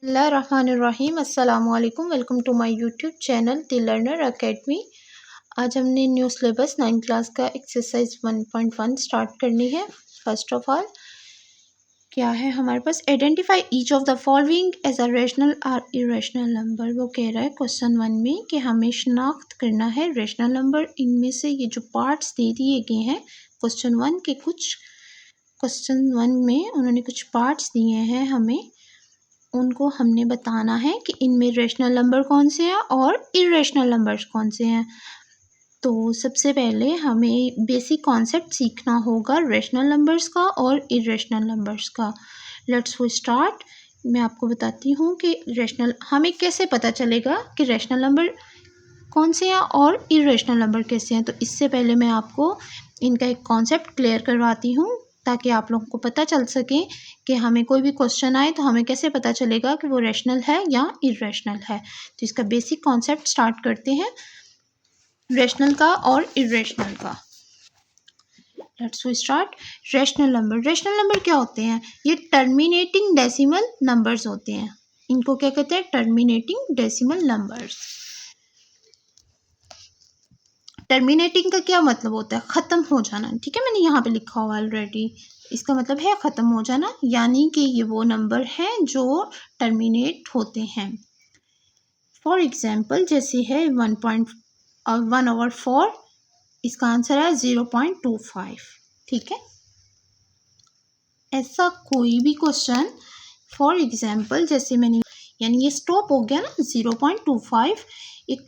बिस्मिल्लाहिर्रहमानिर्रहीम अस्सलामुअलैकुम। Welcome to my YouTube channel the learner academy. आज हमने न्यू सिलेबस 9 क्लास का एक्सरसाइज 1.1 स्टार्ट करनी है। फर्स्ट ऑफ ऑल क्या है हमारे पास, identify each of the following as a rational और इरेशनल नंबर। वो कह रहा है क्वेश्चन 1 में कि हमें शनाख्त करना है रेशनल नंबर। इनमें से ये जो पार्ट्स दे दिए गए हैं क्वेश्चन 1 के, क्वेश्चन 1 में उन्होंने कुछ पार्ट्स दिए हैं, हमें उनको हमने बताना है कि इनमें रेशनल नंबर कौन से हैं और इरेशनल नंबर्स कौन से हैं। तो सबसे पहले हमें बेसिक कॉन्सेप्ट सीखना होगा रेशनल नंबर्स का और इरेशनल नंबर्स का। लेट्स वो स्टार्ट। मैं आपको बताती हूँ कि रेशनल हमें कैसे पता चलेगा कि रेशनल नंबर कौन से हैं और इरेशनल नंबर कैसे हैं। तो इससे पहले मैं आपको इनका एक कॉन्सेप्ट क्लियर करवाती हूँ ताकि आप लोगों को पता चल सके कि हमें कोई भी क्वेश्चन आए तो हमें कैसे पता चलेगा कि वो रेशनल है या इरेशनल है। तो इसका बेसिक कॉन्सेप्ट स्टार्ट करते हैं रेशनल का और इरेशनल का। Let's we start. Rational number क्या होते हैं? ये टर्मिनेटिंग डेसिमल नंबर्स होते हैं। इनको क्या कहते हैं? Terminating decimal numbers. टर्मिनेटिंग का क्या मतलब होता है? ख़त्म हो जाना। ठीक है, मैंने यहाँ पे लिखा हुआ ऑलरेडी। इसका मतलब है ख़त्म हो जाना, यानी कि ये वो नंबर हैं जो टर्मिनेट होते हैं। फॉर एग्जांपल जैसे है 1/4, इसका आंसर है 0.25। ठीक है, ऐसा कोई भी क्वेश्चन, फॉर एग्जांपल जैसे मैंने, यानी ये स्टॉप हो गया ना 0.25, एक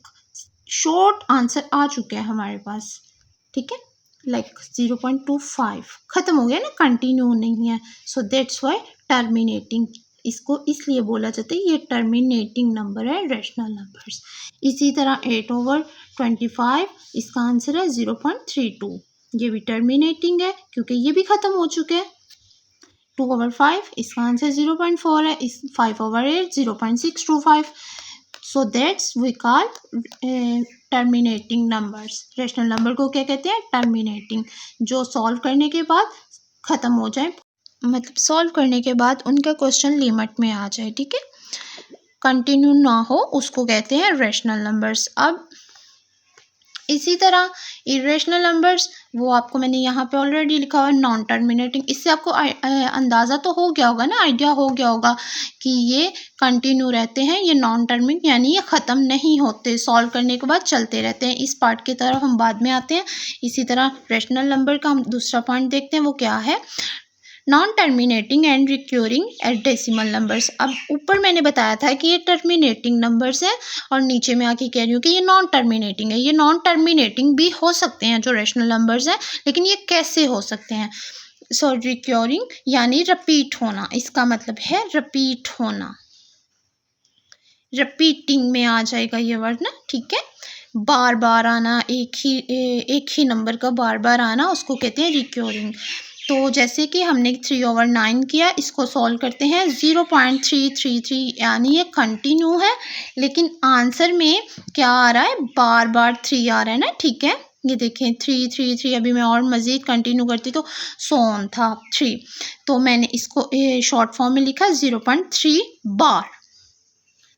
शॉर्ट आंसर आ चुका है हमारे पास। ठीक है, लाइक 0.25 ख़त्म हो गया ना, कंटिन्यू नहीं है। सो दैट्स वाई टर्मिनेटिंग, इसको इसलिए बोला जाता है ये टर्मिनेटिंग नंबर है, रेशनल नंबर्स। इसी तरह 8/25, इसका आंसर है 0.32, ये भी टर्मिनेटिंग है क्योंकि ये भी ख़त्म हो चुके हैं। 2/5, इसका आंसर 0.4 है। इस 5/8 0.625। So that's we call terminating numbers. Rational number को क्या कहते हैं? टर्मिनेटिंग, जो सॉल्व करने के बाद ख़त्म हो जाए, मतलब सॉल्व करने के बाद उनका क्वेश्चन लिमिट में आ जाए। ठीक है, कंटिन्यू ना हो, उसको कहते हैं रेशनल नंबर्स। अब इसी तरह इरेशनल नंबर्स, वो आपको मैंने यहाँ पे ऑलरेडी लिखा हुआ है नॉन टर्मिनेटिंग। इससे आपको अंदाज़ा तो हो गया होगा ना, आइडिया हो गया होगा कि ये कंटिन्यू रहते हैं, ये नॉन टर्मिनेटिंग यानी ये ख़त्म नहीं होते, सॉल्व करने के बाद चलते रहते हैं। इस पार्ट की तरफ हम बाद में आते हैं। इसी तरह रेशनल नंबर का हम दूसरा पॉइंट देखते हैं, वो क्या है? Non terminating and recurring at decimal numbers. अब ऊपर मैंने बताया था कि ये टर्मिनेटिंग नंबर्स हैं और नीचे में आके कह रही हूँ कि ये नॉन टर्मिनेटिंग है। ये नॉन टर्मिनेटिंग भी हो सकते हैं जो रेशनल नंबर्स हैं, लेकिन ये कैसे हो सकते हैं? सो रिक्योरिंग यानी रिपीट होना, इसका मतलब है रिपीट होना, रिपीटिंग में आ जाएगा ये वर्ड ना। ठीक है, बार बार आना, एक ही नंबर का बार बार आना, उसको कहते हैं रिक्योरिंग। तो जैसे कि हमने 3/9 किया, इसको सॉल्व करते हैं 0.333, यानी ये कंटिन्यू है, लेकिन आंसर में क्या आ रहा है? बार बार 3 आ रहा है ना। ठीक है, ये देखें 333, अभी मैं और मज़ीद कंटिन्यू करती तो सोन था 3, तो मैंने इसको शॉर्ट फॉर्म में लिखा 0.3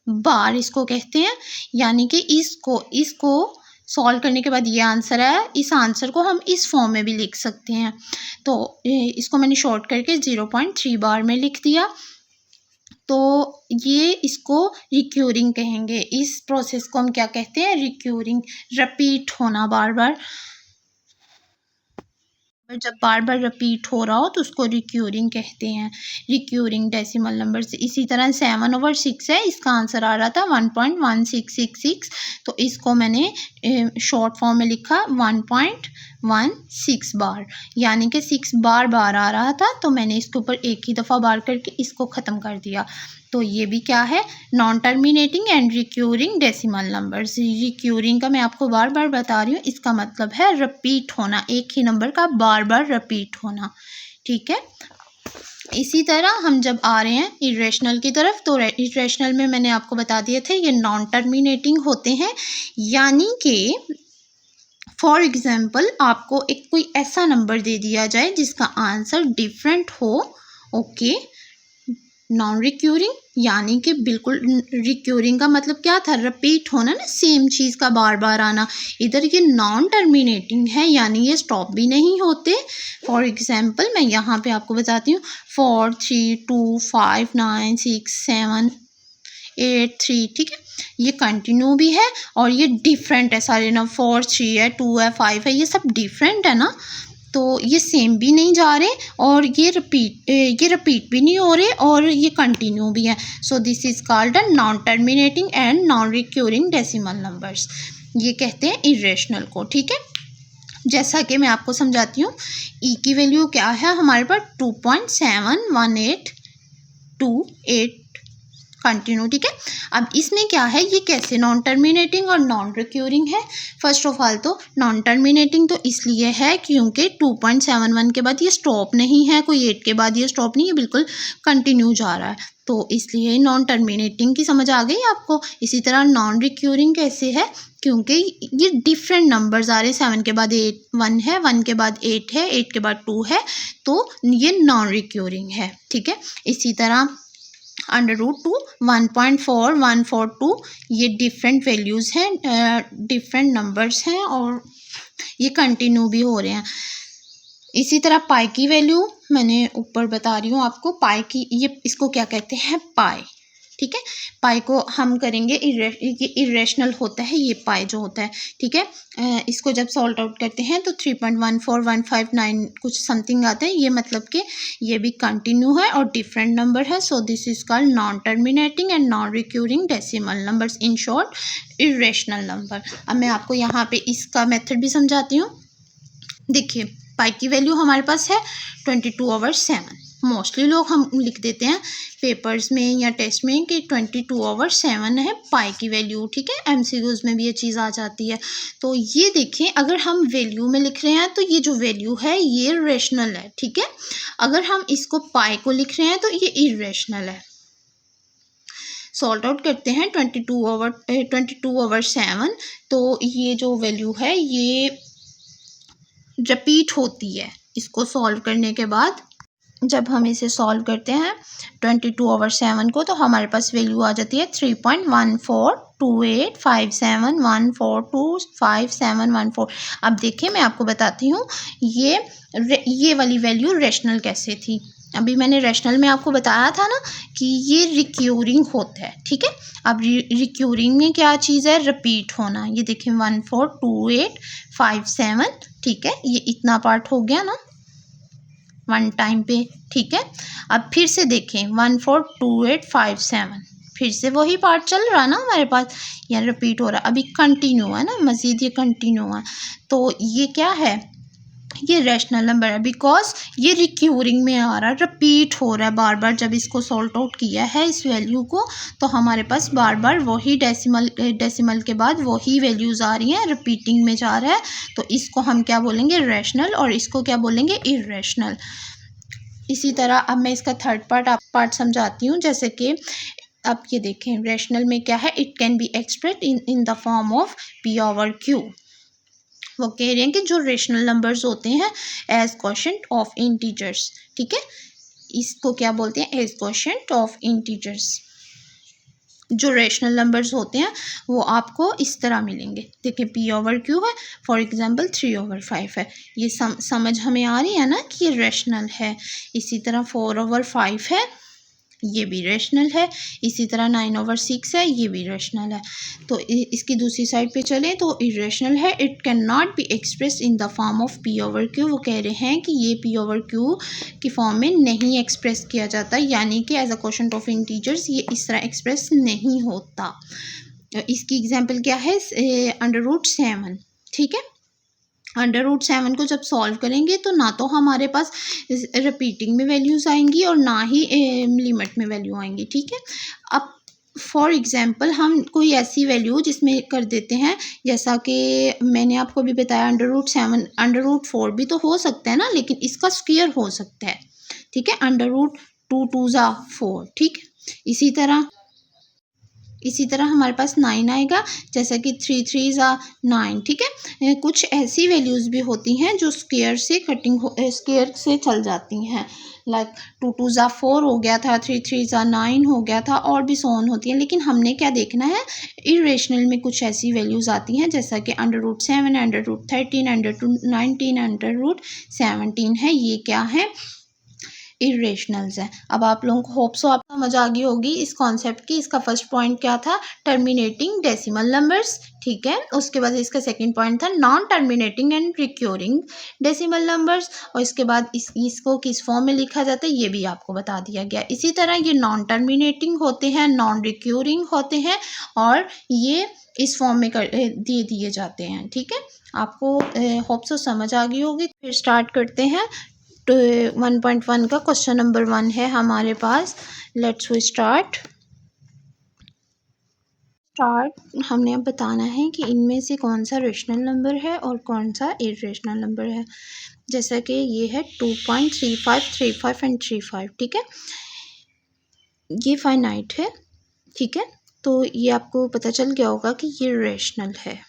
बार इसको कहते हैं। यानी कि इसको सॉल्व करने के बाद ये आंसर है, इस आंसर को हम इस फॉर्म में भी लिख सकते हैं। तो इसको मैंने शॉर्ट करके 0.3 बार में लिख दिया। तो ये इसको रिक्यूरिंग कहेंगे। इस प्रोसेस को हम क्या कहते हैं? रिक्यूरिंग, रिपीट होना बार बार। जब बार बार रिपीट हो रहा हो तो उसको रिक्यूरिंग कहते हैं, रिक्यूरिंग डेसिमल नंबर से। इसी तरह 7/6 है, इसका आंसर आ रहा था 1.1666, तो इसको मैंने शॉर्ट फॉर्म में लिखा 1.16 बार, यानी कि 6 बार बार आ रहा था, तो मैंने इसके ऊपर एक ही दफ़ा बार करके इसको ख़त्म कर दिया। तो ये भी क्या है? Non terminating and recurring decimal numbers. Recurring का मैं आपको बार बार बता रही हूँ, इसका मतलब है रिपीट होना, एक ही नंबर का बार बार रिपीट होना। ठीक है, इसी तरह हम जब आ रहे हैं इरेशनल की तरफ, तो इरेशनल में मैंने आपको बता दिए थे ये नॉन टर्मिनेटिंग होते हैं, यानी कि फॉर एग्जाम्पल आपको एक कोई ऐसा नंबर दे दिया जाए जिसका आंसर डिफरेंट हो, ओके, नॉन रिक्यूरिंग यानी कि बिल्कुल रिक्यूरिंग का मतलब क्या था, रिपीट होना ना, सेम चीज़ का बार बार आना। इधर ये नॉन टर्मिनेटिंग है यानी ये स्टॉप भी नहीं होते। फॉर एग्जांपल मैं यहाँ पे आपको बताती हूँ 4 3 2 5 9 6 7 8 3, ठीक है, ये कंटिन्यू भी है और ये डिफरेंट है सारे ना, 4 3 है, 2 है, 5 है, ये सब डिफरेंट है ना, तो ये सेम भी नहीं जा रहे और ये रिपीट भी नहीं हो रहे और ये कंटिन्यू भी है। So this is called a non terminating and non recurring decimal numbers, ये कहते हैं इरेशनल को, ठीक है। जैसा कि मैं आपको समझाती हूँ, ई की वैल्यू क्या है हमारे पास 2.71828 कंटिन्यू, ठीक है। अब इसमें क्या है, ये कैसे नॉन टर्मिनेटिंग और नॉन रिक्यूरिंग है। फर्स्ट ऑफ ऑल तो नॉन टर्मिनेटिंग तो इसलिए है क्योंकि 2.71 के बाद ये स्टॉप नहीं है, कोई 8 के बाद ये स्टॉप नहीं है, बिल्कुल कंटिन्यू जा रहा है, तो इसलिए नॉन टर्मिनेटिंग की समझ आ गई आपको। इसी तरह नॉन रिक्यूरिंग कैसे है, क्योंकि ये डिफरेंट नंबर्स आ रहे हैं, 7 के बाद 1 है, 1 के बाद 8 है, 8 के बाद 2 है, तो ये नॉन रिक्यूरिंग है, ठीक है। इसी तरह √2 1.4142 ये डिफरेंट वैल्यूज़ हैं, डिफरेंट नंबर्स हैं और ये कंटिन्यू भी हो रहे हैं। इसी तरह पाई की वैल्यू मैंने ऊपर बता रही हूँ आपको, पाई की ये इसको क्या कहते हैं, पाई, ठीक है। पाई को हम करेंगे इरेशनल होता है ये पाई जो होता है, ठीक है। इसको जब सॉल्ट आउट करते हैं तो 3.14159 कुछ समथिंग आता है, ये मतलब कि ये भी कंटिन्यू है और डिफरेंट नंबर है। So this is called non terminating and non recurring decimal numbers, in short irrational number. अब मैं आपको यहाँ पे इसका मेथड भी समझाती हूँ। देखिए पाई की वैल्यू हमारे पास है 22/7। मोस्टली लोग हम लिख देते हैं पेपर्स में या टेस्ट में कि 22/7 है पाई की वैल्यू, ठीक है। एमसीक्यूज में भी ये चीज़ आ जाती है। तो ये देखें, अगर हम वैल्यू में लिख रहे हैं तो ये जो वैल्यू है ये रेशनल है, ठीक है। अगर हम इसको पाई को लिख रहे हैं तो ये इरेशनल है। सॉल्ट आउट करते हैं 22/7, तो ये जो वैल्यू है ये रिपीट होती है। इसको सॉल्व करने के बाद जब हम इसे सॉल्व करते हैं 22/7 को, तो हमारे पास वैल्यू आ जाती है 3.14285714257114। अब देखिए मैं आपको बताती हूँ ये वाली वैल्यू रेशनल कैसे थी। अभी मैंने रेशनल में आपको बताया था ना कि ये रिक्यूरिंग होता है, ठीक है। अब रिक्यूरिंग में क्या चीज़ है, रिपीट होना। ये देखिए 142857, ठीक है, ये इतना पार्ट हो गया ना वन टाइम पे, ठीक है। अब फिर से देखें 142857, फिर से वही पार्ट चल रहा है ना हमारे पास, या रिपीट हो रहा है, अभी कंटिन्यू है ना, मज़ीद ये कंटिन्यू है। तो ये क्या है, ये रैशनल नंबर है, बिकॉज ये रिक्यूरिंग में आ रहा है, रिपीट हो रहा है बार बार। जब इसको सॉल्ट आउट किया है इस वैल्यू को, तो हमारे पास बार बार वही डेसिमल के बाद वही वैल्यूज़ आ रही हैं, रिपीटिंग में जा रहा है। तो इसको हम क्या बोलेंगे, रैशनल, और इसको क्या बोलेंगे, इरेशनल। इसी तरह अब मैं इसका थर्ड पार्ट समझाती हूँ। जैसे कि अब ये देखें रैशनल में क्या है, it can be expressed in the form of P/Q। वो कह रहे हैं कि जो रेशनल नंबर्स होते हैं एज क्वोशंट ऑफ इंटीजर्स, ठीक है, इसको क्या बोलते हैं, एज क्वोशंट ऑफ इंटीजर्स। जो रेशनल नंबर्स होते हैं वो आपको इस तरह मिलेंगे। देखिए P/Q है, फॉर एग्जांपल 3/5 है, ये समझ हमें आ रही है ना कि ये रेशनल है। इसी तरह 4/5 है, ये भी रेशनल है। इसी तरह 9/6 है, ये भी रेशनल है। तो इसकी दूसरी साइड पे चलें तो इरेशनल है, it can not be express in the form of P/Q। वो कह रहे हैं कि ये P/Q की फॉर्म में नहीं एक्सप्रेस किया जाता, यानी कि as a quotient of integers ये इस तरह एक्सप्रेस नहीं होता। इसकी एग्जाम्पल क्या है, √7, ठीक है। √7 को जब सॉल्व करेंगे तो ना तो हमारे पास रिपीटिंग में वैल्यूज़ आएंगी और ना ही लिमिट में वैल्यू आएंगी, ठीक है। अब फॉर एग्जांपल हम कोई ऐसी वैल्यू जिसमें कर देते हैं, जैसा कि मैंने आपको भी बताया √7 √4 भी तो हो सकता है ना, लेकिन इसका स्क्वायर हो सकता है, ठीक है। √2 2 = 4, ठीक है। इसी तरह इसी तरह हमारे पास 9 आएगा, जैसा कि 3 3 ज़ा 9, ठीक है। कुछ ऐसी वैल्यूज़ भी होती हैं जो स्क्वायर से स्क्वायर से चल जाती हैं, लाइक 2 2 ज़ा 4 हो गया था, 3 3 ज़ा 9 हो गया था, और भी सो ऑन होती हैं। लेकिन हमने क्या देखना है, इरेशनल में कुछ ऐसी वैल्यूज़ आती हैं जैसा कि √7, √13, √19, √17 है, ये क्या है, इरेशनल्स है। अब आप लोगों को होप सो आपको समझ आ गई होगी इस कॉन्सेप्ट की। इसका फर्स्ट पॉइंट क्या था, टर्मिनेटिंग डेसिमल नंबर्स, ठीक है। उसके बाद इसका सेकंड पॉइंट था non terminating and recurring decimal numbers, और इसके बाद इसको किस फॉर्म में लिखा जाता है ये भी आपको बता दिया गया। इसी तरह ये नॉन टर्मिनेटिंग होते हैं, नॉन रिक्योरिंग होते हैं, और ये इस फॉर्म में दे दिए जाते हैं, ठीक है। आपको होप सो समझ आ गई होगी। फिर स्टार्ट करते हैं। तो 1.1 का क्वेश्चन नंबर 1 है हमारे पास। Let's we start. हमने अब बताना है कि इनमें से कौन सा रेशनल नंबर है और कौन सा इरेशनल नंबर है। जैसा कि ये है 2.35, 35 एंड 35, ठीक है। ये फाइनाइट है, ठीक है। तो ये आपको पता चल गया होगा कि ये रेशनल है,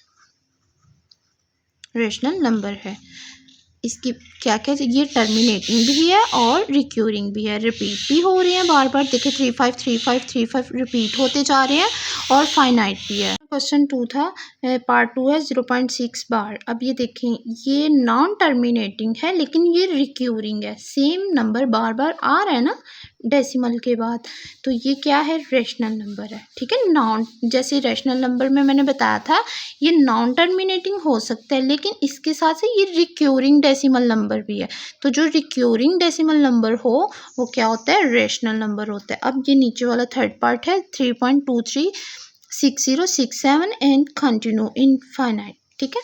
रेशनल नंबर है। इसकी क्या क्या, ये टर्मिनेटिंग भी है और रिक्यूरिंग भी है, रिपीट भी हो रहे हैं बार बार। देखिए 35 35 35 रिपीट होते जा रहे हैं, और फाइनाइट भी है। क्वेश्चन 2 था, पार्ट 2 है 0.6 बार। अब ये देखें, ये नॉन टर्मिनेटिंग है लेकिन ये रिक्यूरिंग है, सेम नंबर बार बार आ रहा है ना डेसिमल के बाद, तो ये क्या है, रेशनल नंबर है, ठीक है। नॉन, जैसे रेशनल नंबर में मैंने बताया था ये नॉन टर्मिनेटिंग हो सकता है, लेकिन इसके साथ से ये रिक्योरिंग डेसिमल नंबर भी है। तो जो रिक्योरिंग डेसिमल नंबर हो वो क्या होता है, रेशनल नंबर होता है। अब ये नीचे वाला थर्ड पार्ट है 3.23 6067 एंड कंटिन्यू इनफाइनाइट, ठीक है।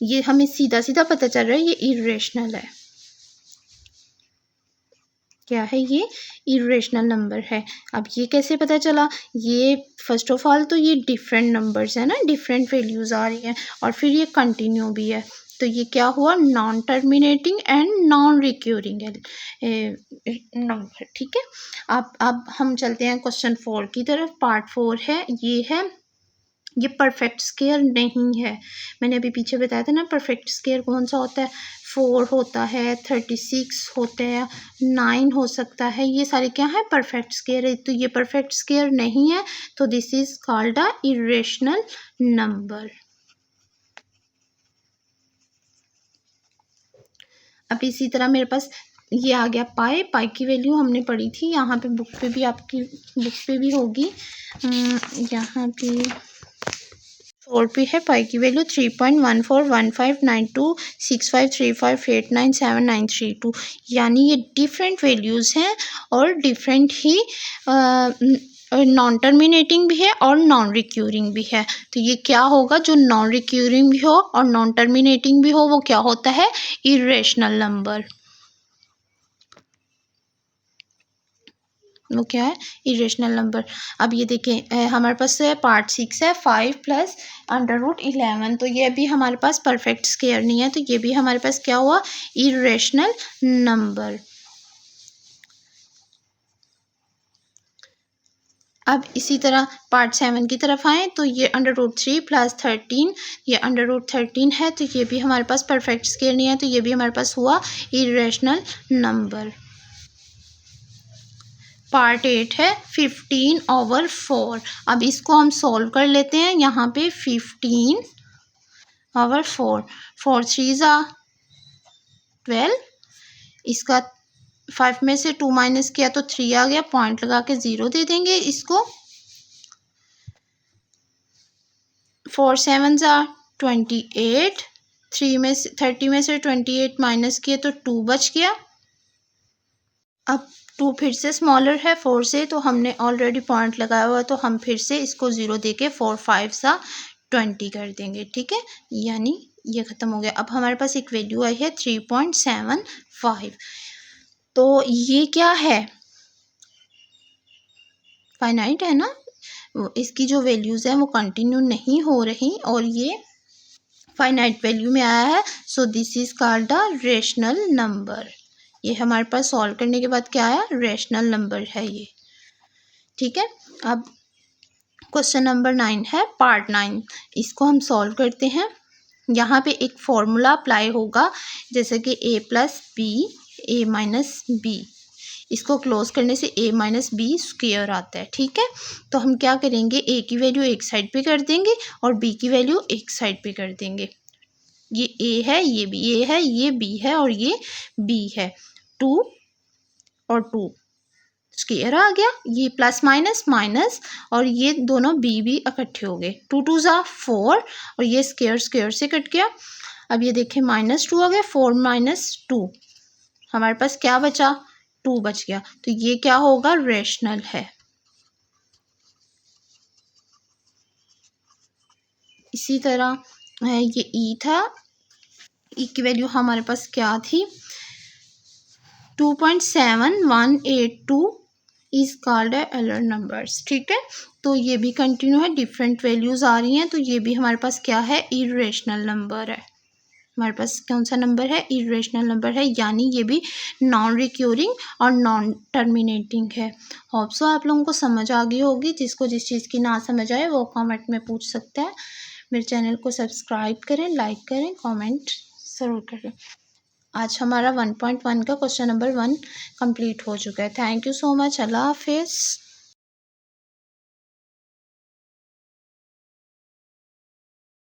ये हमें सीधा सीधा पता चल रहा है ये इरेशनल है। क्या है, ये इरेशनल नंबर है। अब ये कैसे पता चला, ये फर्स्ट ऑफ ऑल तो ये डिफरेंट नंबर्स है ना, डिफरेंट वैल्यूज आ रही हैं, और फिर ये कंटिन्यू भी है, तो ये क्या हुआ, non terminating and non recurring number, ठीक है। अब हम चलते हैं क्वेश्चन 4 की तरफ। पार्ट 4 है, ये है, ये परफेक्ट स्क्वायर नहीं है। मैंने अभी पीछे बताया था ना परफेक्ट स्क्वायर कौन सा होता है, 4 होता है, 36 होता है, 9 हो सकता है, ये सारे क्या है, परफेक्ट स्क्वायर है। तो ये परफेक्ट स्क्वायर नहीं है, तो this is called a irrational number. अब इसी तरह मेरे पास ये आ गया पाई। पाई की वैल्यू हमने पढ़ी थी, यहाँ पे बुक पे भी, आपकी बुक पे भी होगी। यहाँ पे 4 पे है पाई की वैल्यू 3.1415926535897932, यानी ये डिफरेंट वैल्यूज़ हैं और डिफरेंट ही नॉन टर्मिनेटिंग भी है और नॉन रिक्यूरिंग भी है। तो ये क्या होगा, जो नॉन रिक्यूरिंग भी हो और नॉन टर्मिनेटिंग भी हो वो क्या होता है, इरेशनल नंबर। वो क्या है, इरेशनल नंबर। अब ये देखें, हमारे पास पार्ट 6 है 5 + √11, तो ये भी हमारे पास परफेक्ट स्क्वायर नहीं है, तो ये भी हमारे पास क्या हुआ, इरेशनल नंबर। अब इसी तरह पार्ट 7 की तरफ आए, तो ये √3 + 13, ये √13 है, तो ये भी हमारे पास परफेक्ट स्क्वायर नहीं है, तो ये भी हमारे पास हुआ इरेशनल नंबर। पार्ट 8 है 15/4। अब इसको हम सॉल्व कर लेते हैं। यहाँ पे 15/4, 4 3 ज़ा 12, इसका 5 में से 2 माइनस किया तो 3 आ गया, पॉइंट लगा के 0 दे देंगे इसको। 4 7 ज़ा 28, 30 में से 28 माइनस किया तो 2 बच गया। अब 2 फिर से स्मॉलर है 4 से, तो हमने ऑलरेडी पॉइंट लगाया हुआ है, तो हम फिर से इसको 0 दे के 4 5 सा 20 कर देंगे, ठीक है। यानी ये ख़त्म हो गया। अब हमारे पास एक वैल्यू आई है 3.75, तो ये क्या है, फाइनाइट है ना, इसकी जो वैल्यूज़ हैं वो कंटिन्यू नहीं हो रही और ये फाइनाइट वैल्यू में आया है। So this is called a rational number. ये हमारे पास सॉल्व करने के बाद क्या आया, रेशनल नंबर है ये, ठीक है। अब क्वेश्चन नंबर 9 है पार्ट 9। इसको हम सॉल्व करते हैं। यहाँ पे एक फॉर्मूला अप्लाई होगा, जैसे कि a plus B A minus B. इसको क्लोज करने से a माइनस बी स्क्वायर आता है। ठीक है, तो हम क्या करेंगे, a की वैल्यू एक साइड पे कर देंगे और b की वैल्यू एक साइड पे कर देंगे। ये a है, ये b, a है, ये b है और ये b है। 2 और 2 स्क्वायर आ गया, ये प्लस माइनस माइनस और ये दोनों b भी इकट्ठे हो गए। 2 2 ज़ा 4 और ये स्क्वायर स्क्वायर से कट गया। अब ये देखें -2 हो गया, 4 माइनस 2 हमारे पास क्या बचा, 2 बच गया। तो ये क्या होगा, रेशनल है। इसी तरह ये e था, e की वैल्यू हमारे पास क्या थी, 2.7182 इज कॉल्ड एलर नंबर्स। ठीक है, तो ये भी कंटिन्यू है, डिफरेंट वैल्यूज आ रही हैं, तो ये भी हमारे पास क्या है, इरेशनल नंबर है। हमारे पास कौन सा नंबर है, इरेशनल नंबर है, यानी ये भी नॉन रिक्यूरिंग और नॉन टर्मिनेटिंग है। होप सो आप लोगों को समझ आ गई होगी। जिसको जिस चीज़ की ना समझ आए वो कमेंट में पूछ सकते हैं। मेरे चैनल को सब्सक्राइब करें, लाइक करें, कमेंट ज़रूर करें। आज हमारा 1.1 का क्वेश्चन नंबर 1 कंप्लीट हो चुका है। Thank you so much. अल्लाह हाफिज़।